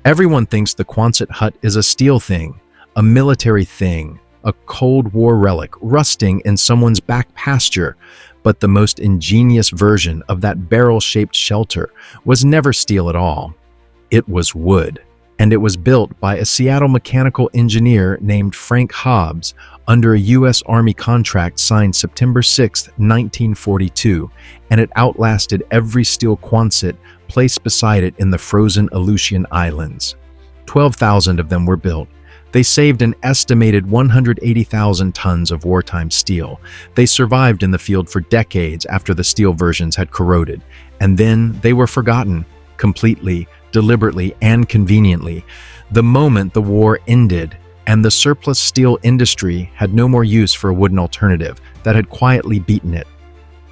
Everyone thinks the Quonset hut is a steel thing, a military thing, a Cold War relic rusting in someone's back pasture, but the most ingenious version of that barrel-shaped shelter was never steel at all. It was wood, and it was built by a Seattle mechanical engineer named Frank Hobbs under a U.S. Army contract signed September 6, 1942, and it outlasted every steel Quonset placed beside it in the frozen Aleutian Islands. 12,000 of them were built. They saved an estimated 180,000 tons of wartime steel. They survived in the field for decades after the steel versions had corroded, and then they were forgotten, completely, deliberately, and conveniently, the moment the war ended and the surplus steel industry had no more use for a wooden alternative that had quietly beaten it.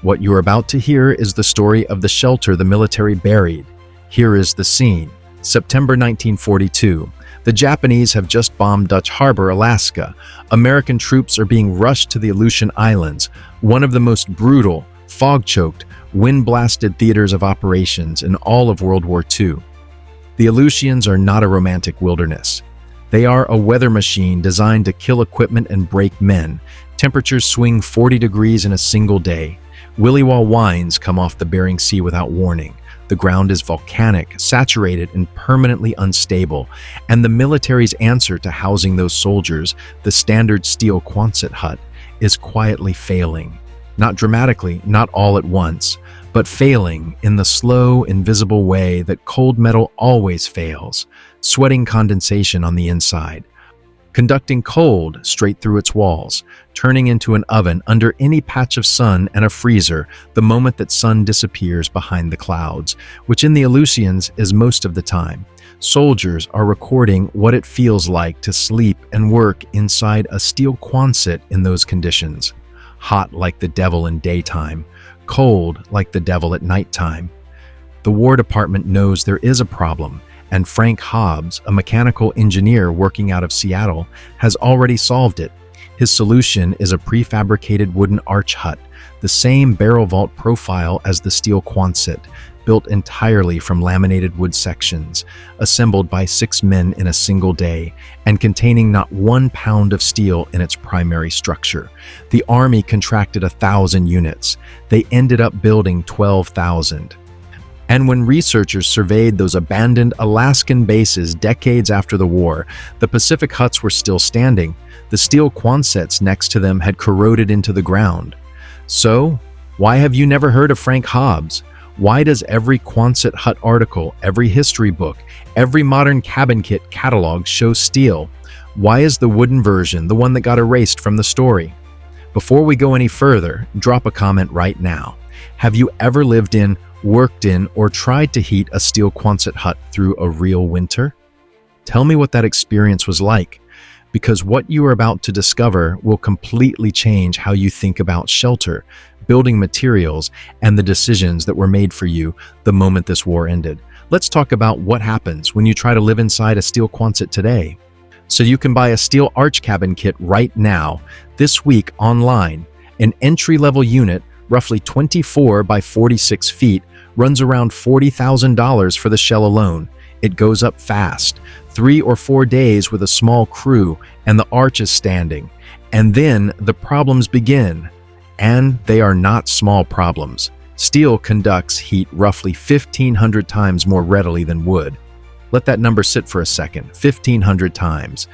What you're about to hear is the story of the shelter the military buried. Here is the scene. September 1942. The Japanese have just bombed Dutch Harbor, Alaska. American troops are being rushed to the Aleutian Islands, one of the most brutal, fog-choked, wind-blasted theaters of operations in all of World War II. The Aleutians are not a romantic wilderness. They are a weather machine designed to kill equipment and break men. Temperatures swing 40 degrees in a single day. Willy-waw winds come off the Bering Sea without warning. The ground is volcanic, saturated, and permanently unstable, and the military's answer to housing those soldiers, the standard steel Quonset hut, is quietly failing. Not dramatically, not all at once, but failing in the slow, invisible way that cold metal always fails, sweating condensation on the inside, conducting cold straight through its walls, turning into an oven under any patch of sun and a freezer the moment that sun disappears behind the clouds, which in the Aleutians is most of the time. Soldiers are recording what it feels like to sleep and work inside a steel Quonset in those conditions. Hot like the devil in daytime, cold like the devil at nighttime. The War Department knows there is a problem, and Frank Hobbs, a mechanical engineer working out of Seattle, has already solved it. His solution is a prefabricated wooden arch hut, the same barrel vault profile as the steel Quonset, built entirely from laminated wood sections, assembled by 6 men in a single day, and containing not 1 pound of steel in its primary structure. The Army contracted 1,000 units. They ended up building 12,000. And when researchers surveyed those abandoned Alaskan bases decades after the war, the Pacific huts were still standing. The steel Quonsets next to them had corroded into the ground. So, why have you never heard of Frank Hobbs? Why does every Quonset hut article, every history book, every modern cabin kit catalog show steel? Why is the wooden version the one that got erased from the story? Before we go any further, drop a comment right now. Have you ever lived in, worked in, or tried to heat a steel Quonset hut through a real winter? Tell me what that experience was like, because what you are about to discover will completely change how you think about shelter, building materials, and the decisions that were made for you the moment this war ended. Let's talk about what happens when you try to live inside a steel Quonset today. So you can buy a steel arch cabin kit right now, this week online. An entry-level unit, roughly 24 by 46 feet, runs around $40,000 for the shell alone. It goes up fast, 3 or 4 days with a small crew, and the arch is standing. And then the problems begin. And they are not small problems. Steel conducts heat roughly 1,500 times more readily than wood. Let that number sit for a second, 1,500 times.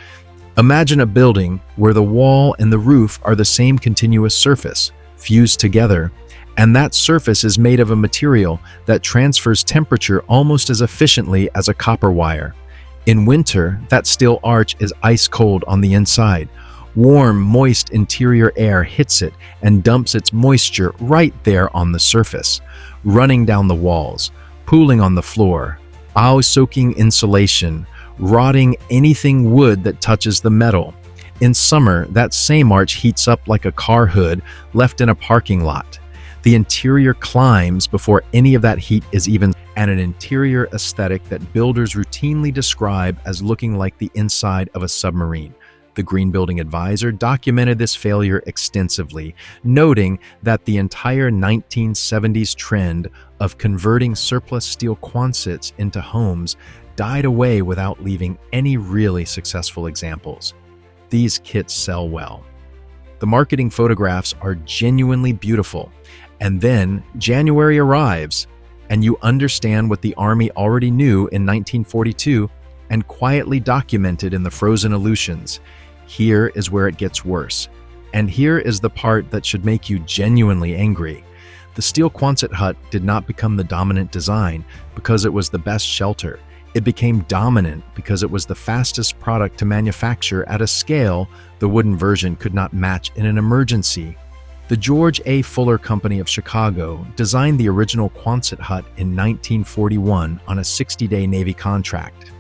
Imagine a building where the wall and the roof are the same continuous surface, fused together, and that surface is made of a material that transfers temperature almost as efficiently as a copper wire. In winter, that steel arch is ice cold on the inside. Warm, moist interior air hits it and dumps its moisture right there on the surface, running down the walls, pooling on the floor, soaking insulation, rotting anything wood that touches the metal. In summer, that same arch heats up like a car hood left in a parking lot. The interior climbs before any of that heat is even, and an interior aesthetic that builders routinely describe as looking like the inside of a submarine. The Green Building Advisor documented this failure extensively, noting that the entire 1970s trend of converting surplus steel Quonsets into homes died away without leaving any really successful examples. These kits sell well. The marketing photographs are genuinely beautiful, and then January arrives, and you understand what the Army already knew in 1942 and quietly documented in the frozen Aleutians. Here is where it gets worse. And here is the part that should make you genuinely angry. The steel Quonset hut did not become the dominant design because it was the best shelter. It became dominant because it was the fastest product to manufacture at a scale the wooden version could not match in an emergency. The George A. Fuller Company of Chicago designed the original Quonset hut in 1941 on a 60-day Navy contract.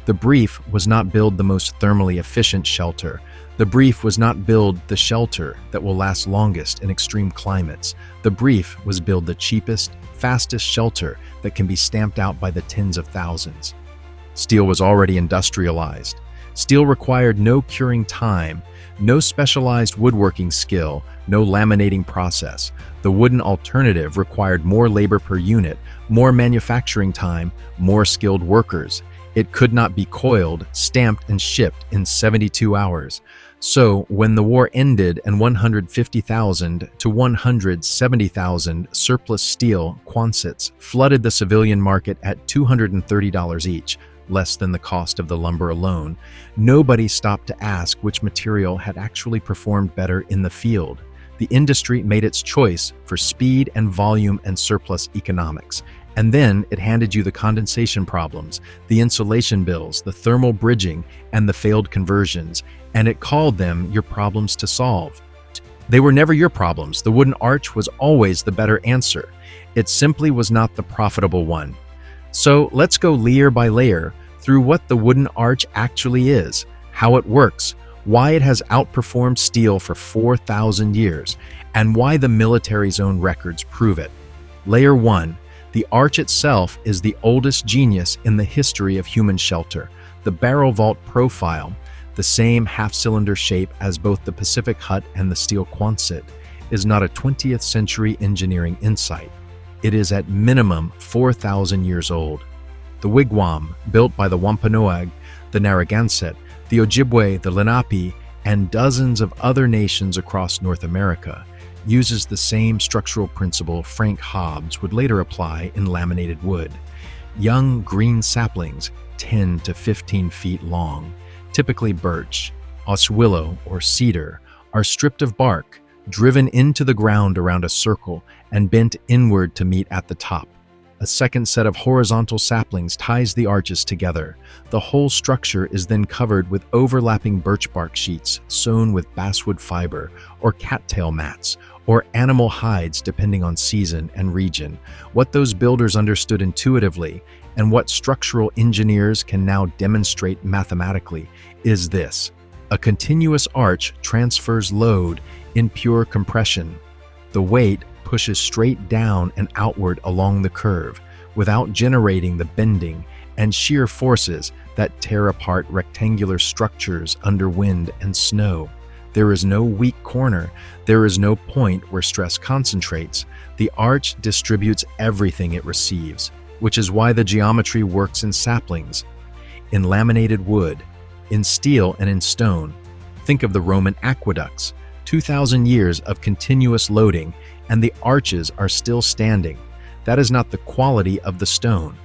The brief was not build the most thermally efficient shelter. The brief was not build the shelter that will last longest in extreme climates. The brief was build the cheapest, fastest shelter that can be stamped out by the tens of thousands. Steel was already industrialized. Steel required no curing time, no specialized woodworking skill, no laminating process. The wooden alternative required more labor per unit, more manufacturing time, more skilled workers. It could not be coiled, stamped, and shipped in 72 hours. So, when the war ended and 150,000 to 170,000 surplus steel Quonsets flooded the civilian market at $230 each, less than the cost of the lumber alone, nobody stopped to ask which material had actually performed better in the field. The industry made its choice for speed and volume and surplus economics. And then it handed you the condensation problems, the insulation bills, the thermal bridging, and the failed conversions, and it called them your problems to solve. They were never your problems. The wooden arch was always the better answer. It simply was not the profitable one. So let's go layer by layer through what the wooden arch actually is, how it works, why it has outperformed steel for 4,000 years, and why the military's own records prove it. Layer 1. The arch itself is the oldest genius in the history of human shelter. The barrel vault profile, the same half-cylinder shape as both the Pacific hut and the steel Quonset, is not a 20th century engineering insight. It is at minimum 4,000 years old. The wigwam, built by the Wampanoag, the Narragansett, the Ojibwe, the Lenape, and dozens of other nations across North America, uses the same structural principle Frank Hobbs would later apply in laminated wood. Young green saplings, 10 to 15 feet long, typically birch, oswillow, or cedar, are stripped of bark, driven into the ground around a circle, and bent inward to meet at the top. A second set of horizontal saplings ties the arches together. The whole structure is then covered with overlapping birch bark sheets sewn with basswood fiber, or cattail mats, or animal hides depending on season and region. What those builders understood intuitively, and what structural engineers can now demonstrate mathematically, is this: a continuous arch transfers load in pure compression. The weight pushes straight down and outward along the curve without generating the bending and shear forces that tear apart rectangular structures under wind and snow. There is no weak corner. There is no point where stress concentrates. The arch distributes everything it receives, which is why the geometry works in saplings, in laminated wood, in steel, and in stone. Think of the Roman aqueducts, 2,000 years of continuous loading, and the arches are still standing. That is not the quality of the stone.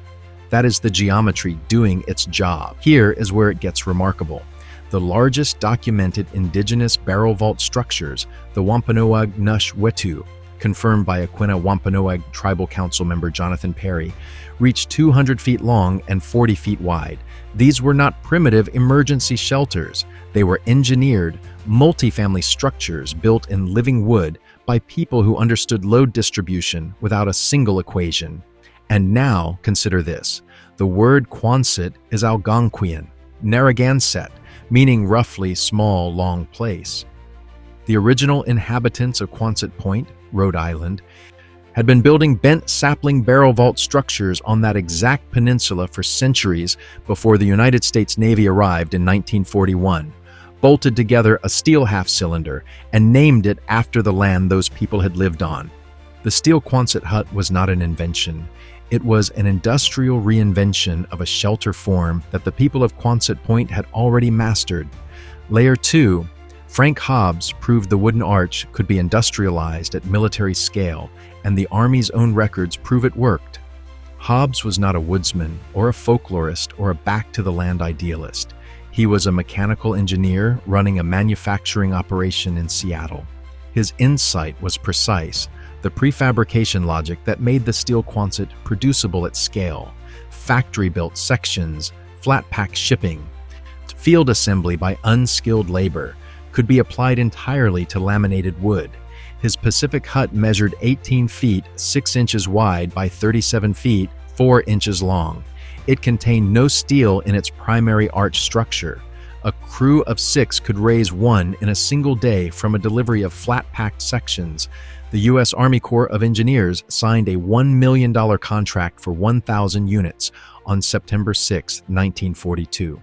That is the geometry doing its job. Here is where it gets remarkable. The largest documented indigenous barrel vault structures, the Wampanoag Nush Wetu, confirmed by Aquinnah Wampanoag Tribal Council member Jonathan Perry, reached 200 feet long and 40 feet wide. These were not primitive emergency shelters. They were engineered, multi-family structures built in living wood by people who understood load distribution without a single equation. And now, consider this. The word Quonset is Algonquian, Narragansett, meaning roughly small, long place. The original inhabitants of Quonset Point, Rhode Island, had been building bent sapling barrel vault structures on that exact peninsula for centuries before the United States Navy arrived in 1941, bolted together a steel half-cylinder, and named it after the land those people had lived on. The steel Quonset hut was not an invention. It was an industrial reinvention of a shelter form that the people of Quonset Point had already mastered. Layer 2. Frank Hobbs proved the wooden arch could be industrialized at military scale, and the Army's own records prove it worked. Hobbs was not a woodsman or a folklorist or a back-to-the-land idealist. He was a mechanical engineer running a manufacturing operation in Seattle. His insight was precise, the prefabrication logic that made the steel Quonset producible at scale, factory-built sections, flat-pack shipping, field assembly by unskilled labor, could be applied entirely to laminated wood. His Pacific hut measured 18 feet, 6 inches wide by 37 feet, 4 inches long. It contained no steel in its primary arch structure. A crew of 6 could raise one in a single day from a delivery of flat-packed sections. The U.S. Army Corps of Engineers signed a $1 million contract for 1,000 units on September 6, 1942.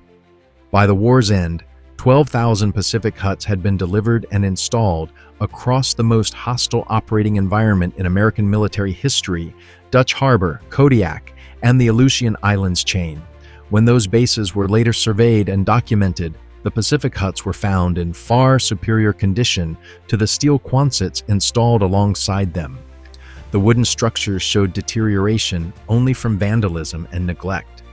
By the war's end, 12,000 Pacific huts had been delivered and installed across the most hostile operating environment in American military history, Dutch Harbor, Kodiak, and the Aleutian Islands chain. When those bases were later surveyed and documented, the Pacific huts were found in far superior condition to the steel Quonsets installed alongside them. The wooden structures showed deterioration only from vandalism and neglect.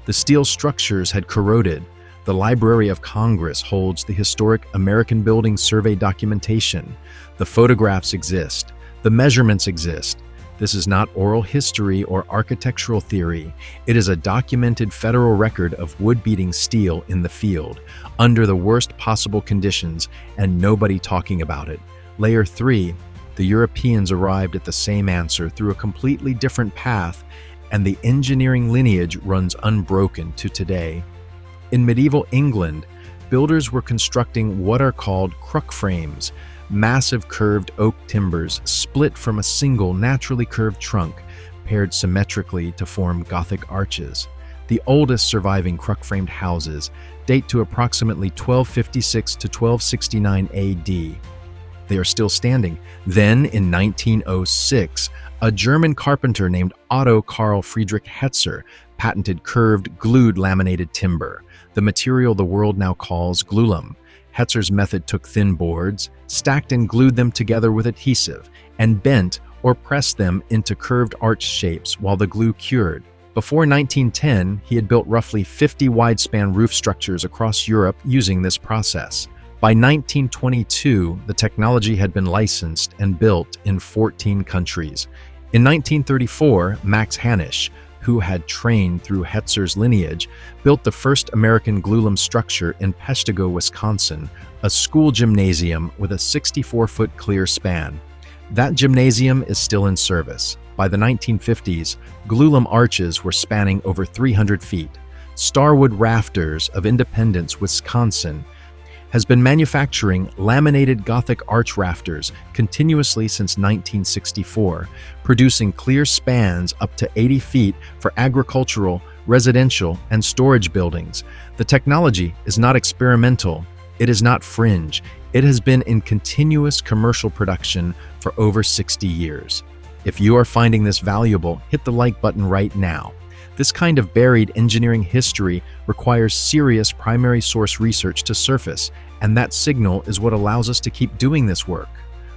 The steel structures had corroded. The Library of Congress holds the historic American Building Survey documentation. The photographs exist. The measurements exist. This is not oral history or architectural theory. It is a documented federal record of wood-beating steel in the field, under the worst possible conditions, and nobody talking about it. Layer 3. The Europeans arrived at the same answer through a completely different path, and the engineering lineage runs unbroken to today. In medieval England, builders were constructing what are called cruck frames, massive curved oak timbers split from a single naturally curved trunk, paired symmetrically to form Gothic arches. The oldest surviving cruck-framed houses date to approximately 1256 to 1269 AD. They are still standing. Then, in 1906, a German carpenter named Otto Karl Friedrich Hetzer patented curved, glued laminated timber, the material the world now calls glulam. Hetzer's method took thin boards, stacked and glued them together with adhesive, and bent or pressed them into curved arch shapes while the glue cured. Before 1910, he had built roughly 50 wide-span roof structures across Europe using this process. By 1922, the technology had been licensed and built in 14 countries. In 1934, Max Hanisch, who had trained through Hetzer's lineage, built the first American glulam structure in Peshtigo, Wisconsin, a school gymnasium with a 64-foot clear span. That gymnasium is still in service. By the 1950s, glulam arches were spanning over 300 feet. Starwood Rafters of Independence, Wisconsin, has been manufacturing laminated Gothic arch rafters continuously since 1964, producing clear spans up to 80 feet for agricultural, residential, and storage buildings. The technology is not experimental. It is not fringe. It has been in continuous commercial production for over 60 years. If you are finding this valuable, hit the like button right now. This kind of buried engineering history requires serious primary source research to surface, and that signal is what allows us to keep doing this work.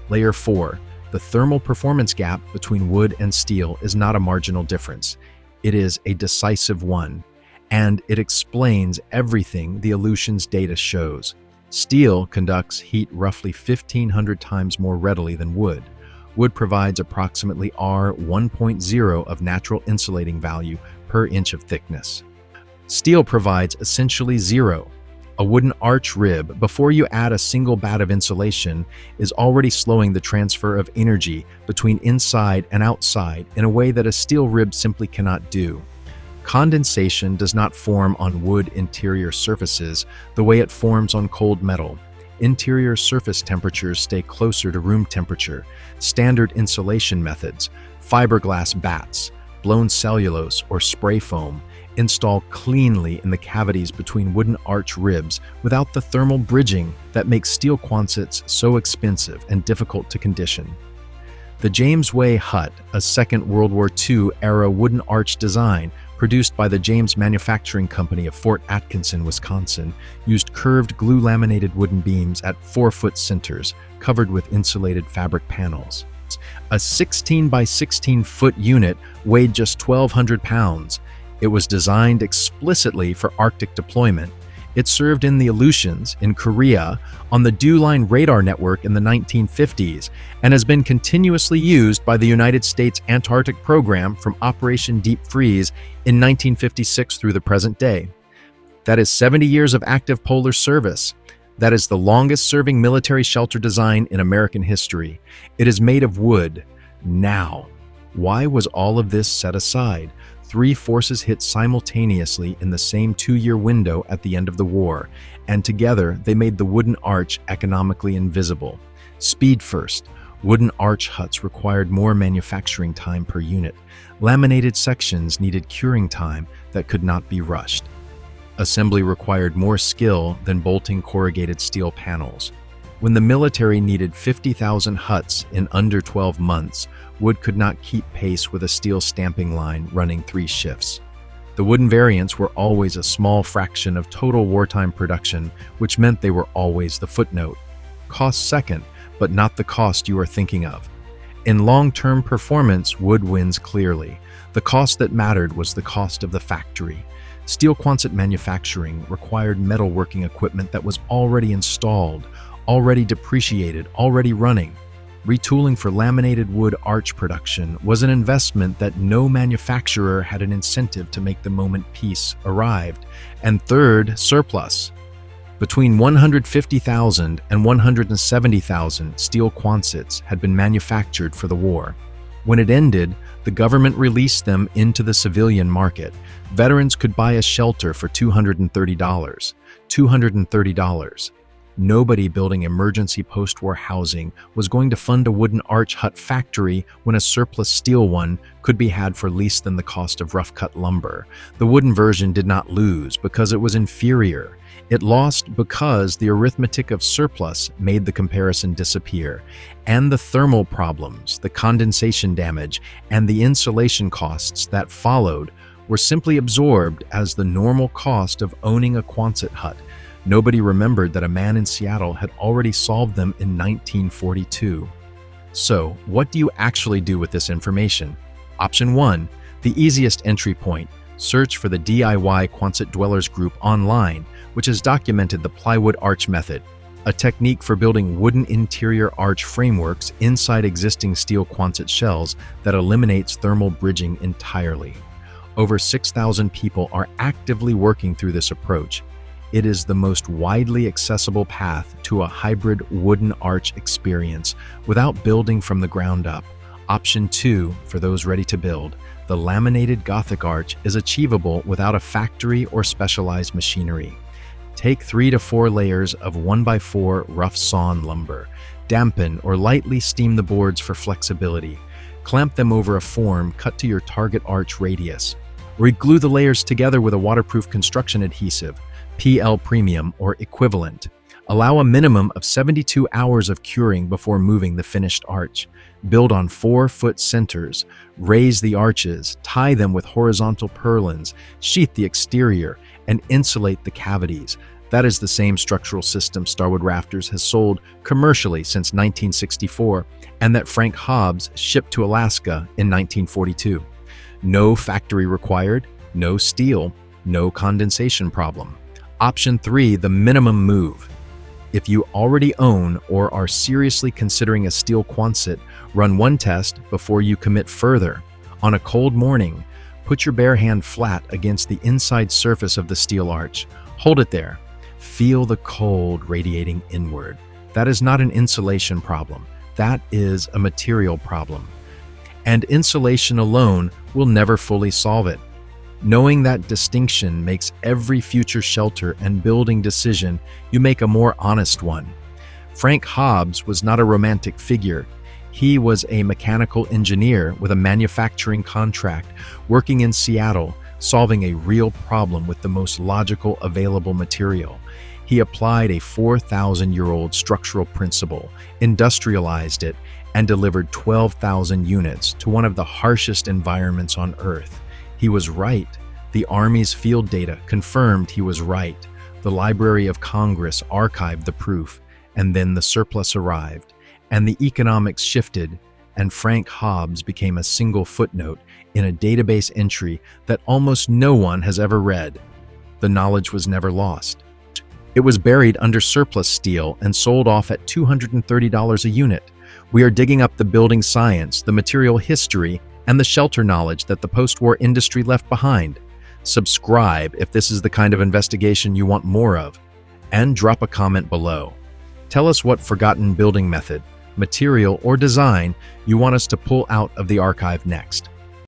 Layer 4. The thermal performance gap between wood and steel is not a marginal difference. It is a decisive one, and it explains everything the Aleutians data shows. Steel conducts heat roughly 1,500 times more readily than wood. Wood provides approximately R1.0 of natural insulating value per inch of thickness. Steel provides essentially zero. A wooden arch rib, before you add a single bat of insulation, is already slowing the transfer of energy between inside and outside in a way that a steel rib simply cannot do. Condensation does not form on wood interior surfaces the way it forms on cold metal. Interior surface temperatures stay closer to room temperature. Standard insulation methods, fiberglass bats, blown cellulose, or spray foam, install cleanly in the cavities between wooden arch ribs without the thermal bridging that makes steel Quonsets so expensive and difficult to condition. The James Way hut, a Second World War II-era wooden arch design produced by the James Manufacturing Company of Fort Atkinson, Wisconsin, used curved glue-laminated wooden beams at 4-foot centers, covered with insulated fabric panels. A 16 by 16-foot unit weighed just 1,200 pounds. It was designed explicitly for Arctic deployment. It served in the Aleutians, in Korea, on the Dew Line radar network in the 1950s, and has been continuously used by the United States Antarctic program from Operation Deep Freeze in 1956 through the present day. That is 70 years of active polar service. That is the longest-serving military shelter design in American history. It is made of wood. Now, why was all of this set aside? 3 forces hit simultaneously in the same 2-year window at the end of the war, and together they made the wooden arch economically invisible. Speed first. Wooden arch huts required more manufacturing time per unit. Laminated sections needed curing time that could not be rushed. Assembly required more skill than bolting corrugated steel panels. When the military needed 50,000 huts in under 12 months, wood could not keep pace with a steel stamping line running 3 shifts. The wooden variants were always a small fraction of total wartime production, which meant they were always the footnote. Cost second, but not the cost you are thinking of. In long-term performance, wood wins clearly. The cost that mattered was the cost of the factory. Steel Quonset manufacturing required metalworking equipment that was already installed, already depreciated, already running. Retooling for laminated wood arch production was an investment that no manufacturer had an incentive to make the moment peace arrived. And third, surplus. Between 150,000 and 170,000 steel Quonsets had been manufactured for the war. When it ended, the government released them into the civilian market. Veterans could buy a shelter for $230. $230. Nobody building emergency post-war housing was going to fund a wooden arch hut factory when a surplus steel one could be had for less than the cost of rough-cut lumber. The wooden version did not lose because it was inferior. It lost because the arithmetic of surplus made the comparison disappear, and the thermal problems, the condensation damage, and the insulation costs that followed were simply absorbed as the normal cost of owning a Quonset hut. Nobody remembered that a man in Seattle had already solved them in 1942. So, what do you actually do with this information? Option 1, the easiest entry point. Search for the DIY Quonset Dwellers group online, which has documented the plywood arch method, a technique for building wooden interior arch frameworks inside existing steel Quonset shells that eliminates thermal bridging entirely. Over 6,000 people are actively working through this approach. It is the most widely accessible path to a hybrid wooden arch experience without building from the ground up. Option 2, for those ready to build, the laminated Gothic arch is achievable without a factory or specialized machinery. Take 3 to 4 layers of 1x4 rough sawn lumber. Dampen or lightly steam the boards for flexibility. Clamp them over a form cut to your target arch radius. Re-glue the layers together with a waterproof construction adhesive, PL Premium or equivalent. Allow a minimum of 72 hours of curing before moving the finished arch. Build on 4-foot centers. Raise the arches, tie them with horizontal purlins, sheath the exterior, and insulate the cavities. That is the same structural system Starwood Rafters has sold commercially since 1964, and that Frank Hobbs shipped to Alaska in 1942. No factory required, no steel, no condensation problem. Option 3, the minimum move. If you already own or are seriously considering a steel Quonset, run one test before you commit further. On a cold morning, put your bare hand flat against the inside surface of the steel arch. Hold it there. Feel the cold radiating inward. That is not an insulation problem. That is a material problem. And insulation alone will never fully solve it. Knowing that distinction makes every future shelter and building decision you make a more honest one. Frank Hobbs was not a romantic figure. He was a mechanical engineer with a manufacturing contract, working in Seattle, solving a real problem with the most logical available material. He applied a 4,000-year-old structural principle, industrialized it, and delivered 12,000 units to one of the harshest environments on Earth. He was right. The Army's field data confirmed he was right. The Library of Congress archived the proof, and then the surplus arrived, and the economics shifted, and Frank Hobbs became a single footnote in a database entry that almost no one has ever read. The knowledge was never lost. It was buried under surplus steel and sold off at $230 a unit. We are digging up the building science, the material history, and the shelter knowledge that the post-war industry left behind. Subscribe if this is the kind of investigation you want more of, and drop a comment below. Tell us what forgotten building method, material, or design you want us to pull out of the archive next.